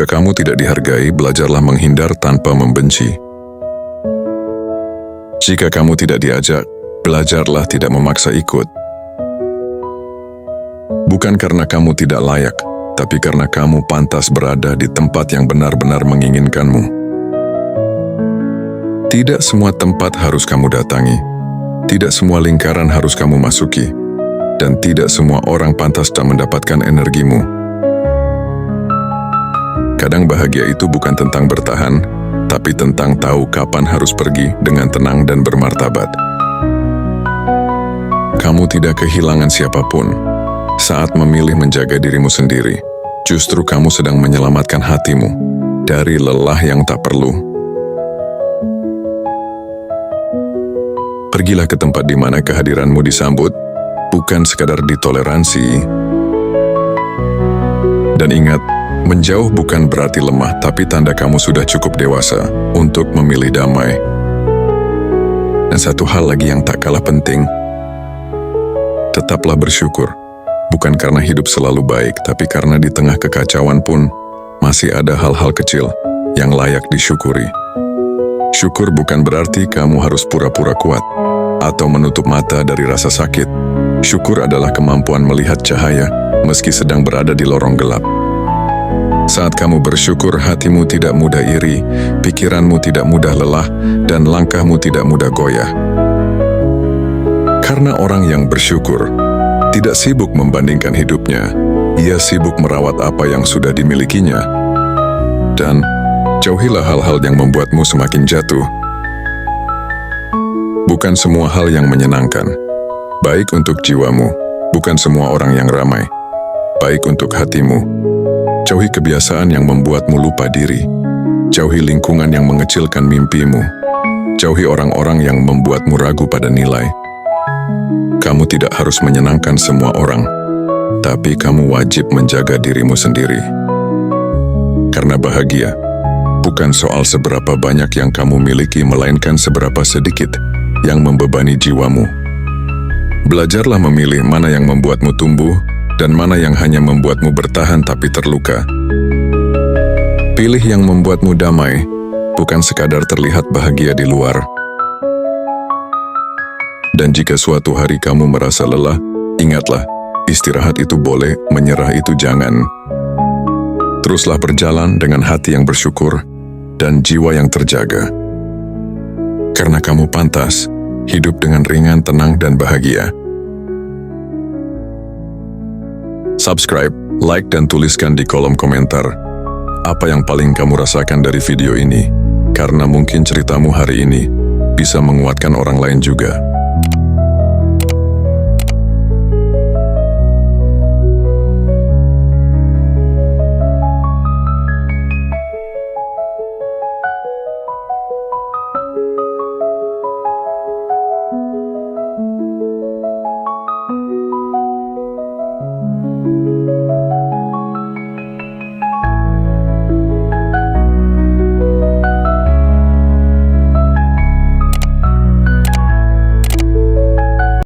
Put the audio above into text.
Jika kamu tidak dihargai, belajarlah menghindar tanpa membenci. Jika kamu tidak diajak, belajarlah tidak memaksa ikut. Bukan karena kamu tidak layak, tapi karena kamu pantas berada di tempat yang benar-benar menginginkanmu. Tidak semua tempat harus kamu datangi, tidak semua lingkaran harus kamu masuki, dan tidak semua orang pantas dan mendapatkan energimu. Kadang bahagia itu bukan tentang bertahan, tapi tentang tahu kapan harus pergi dengan tenang dan bermartabat. Kamu tidak kehilangan siapapun. Saat memilih menjaga dirimu sendiri, justru kamu sedang menyelamatkan hatimu dari lelah yang tak perlu. Pergilah ke tempat di mana kehadiranmu disambut, bukan sekadar ditoleransi. Dan ingat, menjauh bukan berarti lemah, tapi tanda kamu sudah cukup dewasa untuk memilih damai. Dan satu hal lagi yang tak kalah penting, tetaplah bersyukur. Bukan karena hidup selalu baik, tapi karena di tengah kekacauan pun masih ada hal-hal kecil yang layak disyukuri. Syukur bukan berarti kamu harus pura-pura kuat atau menutup mata dari rasa sakit. Syukur adalah kemampuan melihat cahaya meski sedang berada di lorong gelap. Saat kamu bersyukur, hatimu tidak mudah iri, pikiranmu tidak mudah lelah, dan langkahmu tidak mudah goyah. Karena orang yang bersyukur tidak sibuk membandingkan hidupnya, ia sibuk merawat apa yang sudah dimilikinya. Dan jauhilah hal-hal yang membuatmu semakin jatuh. Bukan semua hal yang menyenangkan, baik untuk jiwamu, bukan semua orang yang ramai, baik untuk hatimu. Jauhi kebiasaan yang membuatmu lupa diri. Jauhi lingkungan yang mengecilkan mimpimu. Jauhi orang-orang yang membuatmu ragu pada nilai. Kamu tidak harus menyenangkan semua orang, tapi kamu wajib menjaga dirimu sendiri. Karena bahagia bukan soal seberapa banyak yang kamu miliki, melainkan seberapa sedikit yang membebani jiwamu. Belajarlah memilih mana yang membuatmu tumbuh, dan mana yang hanya membuatmu bertahan tapi terluka. Pilih yang membuatmu damai, bukan sekadar terlihat bahagia di luar. Dan jika suatu hari kamu merasa lelah, ingatlah, istirahat itu boleh, menyerah itu jangan. Teruslah berjalan dengan hati yang bersyukur dan jiwa yang terjaga. Karena kamu pantas hidup dengan ringan, tenang, dan bahagia. Subscribe, like, dan tuliskan di kolom komentar apa yang paling kamu rasakan dari video ini, karena mungkin ceritamu hari ini bisa menguatkan orang lain juga.